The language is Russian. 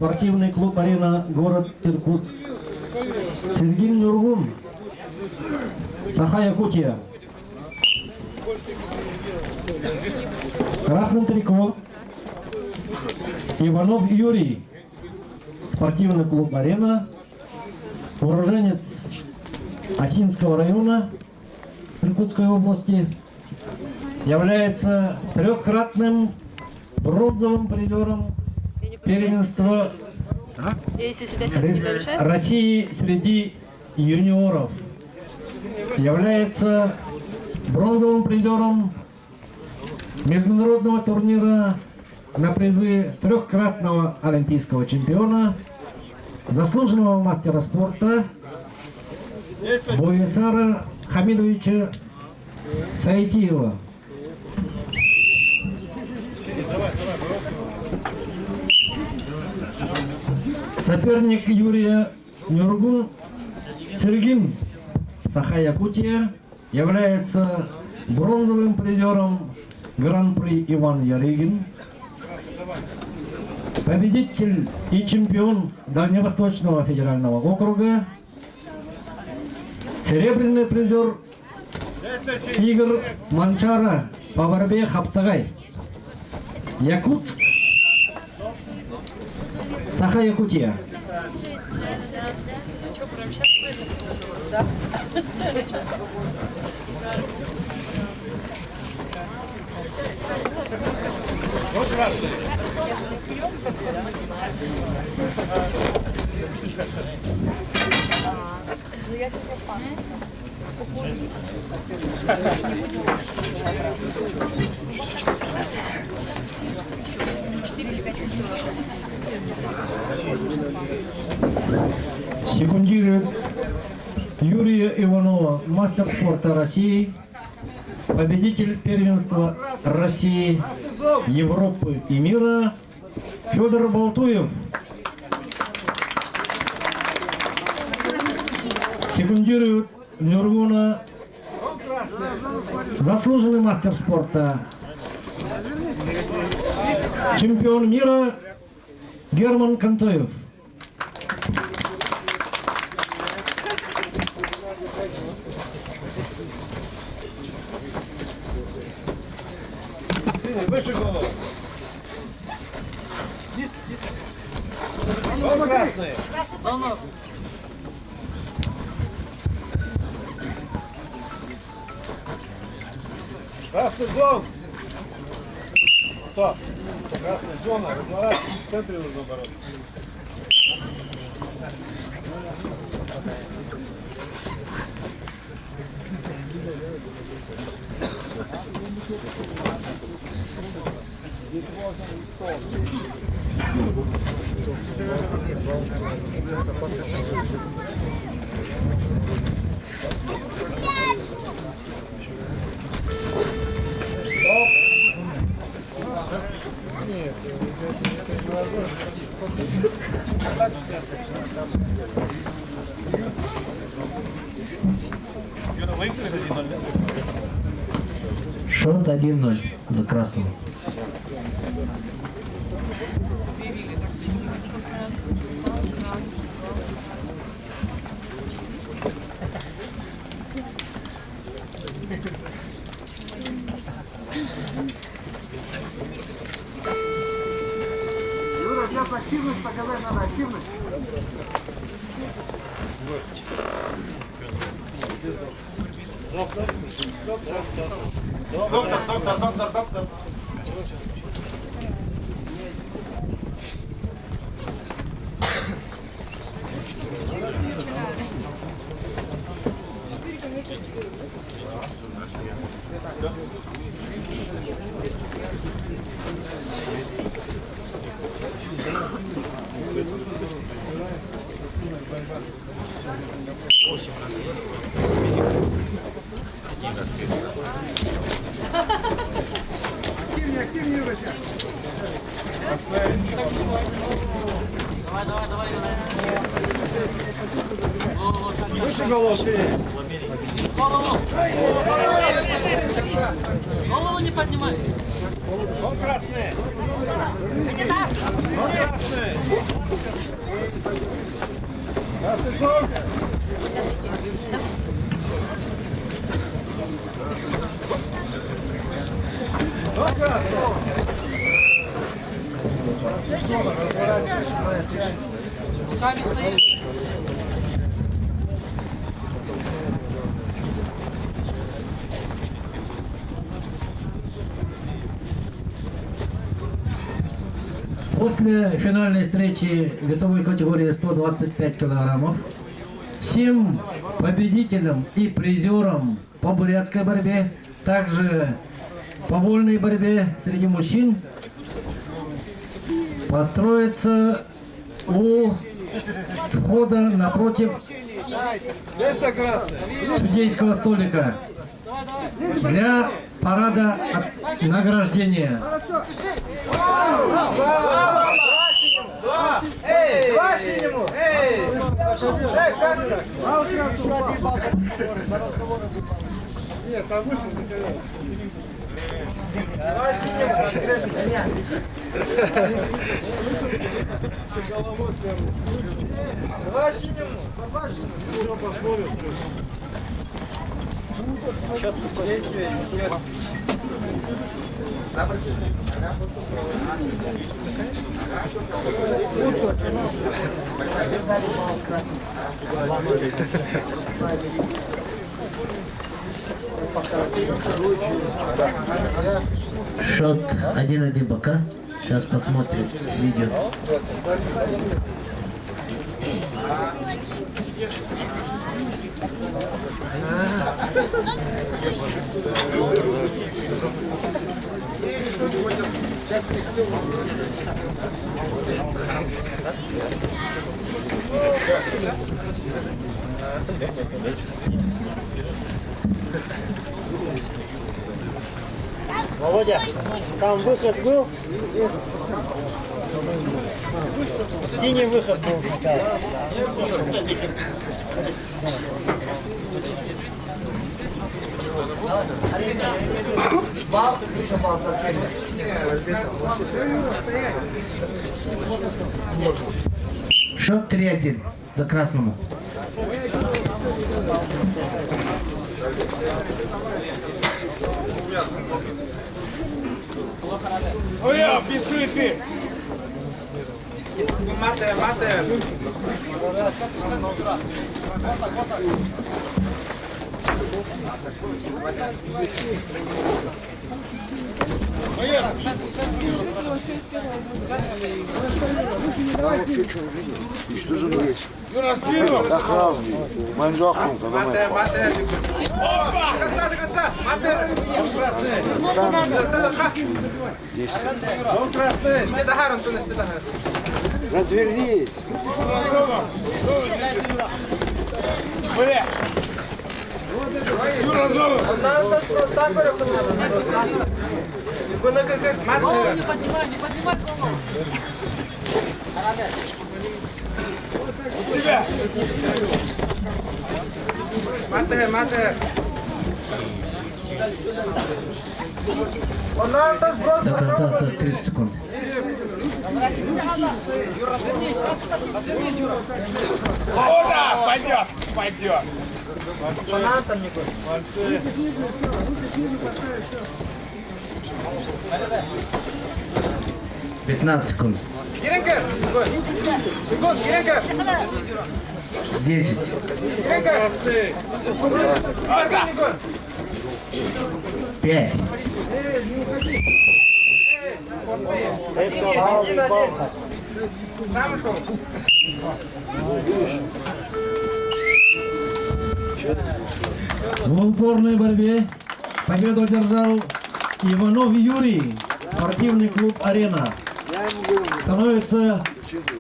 Спортивный клуб «Арена», город Иркутск. Сергин Нюргун, Саха-Якутия. Красным трико Иванов Юрий, спортивный клуб «Арена», уроженец Осинского района Иркутской области, является трехкратным бронзовым призером первенства России среди юниоров, является бронзовым призером международного турнира на призы трехкратного олимпийского чемпиона, заслуженного мастера спорта Буясара Хамидовича Саитиева. Соперник Юрия Нюргун Сергин, Саха-Якутия, является бронзовым призером Гран-при Иван Ярыгин, победитель и чемпион Дальневосточного федерального округа, серебряный призер Игорь Манчара по борьбе Хапцагай, Якутск, Саха-Якутия. Вот красный. Ну я сейчас Секундирует Юрия Иванова, мастер спорта России, победитель первенства России, Европы и мира Федор Болтуев. Секундирует Нюргуна заслуженный мастер спорта, чемпион мира Герман Кантоев. Выше голову. Вот красный. Красный зон. Стоп. Красная зона. Разворачивай. В центре нужно бороться. Счет 1-0 за красным. Юра, сейчас активность показать надо, активность. Доктор. Активнее, Юра, сейчас. Давай. Выше голову, Голову не поднимай. Он красный. Он красный. Красный сон. Он красный. После финальной встречи весовой категории 125 килограммов всем победителям и призерам по бурятской борьбе, также по вольной борьбе среди мужчин построиться у входа напротив Место красное. судейского столика для парада награждения. Эй, два синему! Эй! Эй, как так? Нет, там выше закрывай. Два синему! Два синему! Все посмотрим. Счет 1-1 пока. Сейчас посмотрим видео. Володя, там выход был? Синий выход был сначала. Счет 3-1 за красному. Оля, писуй ты. Мате, мате. Что же есть? Юра, спину. Сахравский, манжаху, Мате, мате. Опа! До конца, до конца. Мате. Он красный. 10. Он красный. Не догарон, то не сюда. Развернись. Бля. Юра, зовут. Мате. Не поднимай голову. Тебя. Мате, мате. До конца осталось 30 секунд. О, да, пойдет, пойдет. Молодцы. 15 секунд. Киренко, секунд, Киренко. 10. Киренко. Красный. А, да. 5. В упорной борьбе победу одержал Иванов Юрий, спортивный клуб «Арена». Становится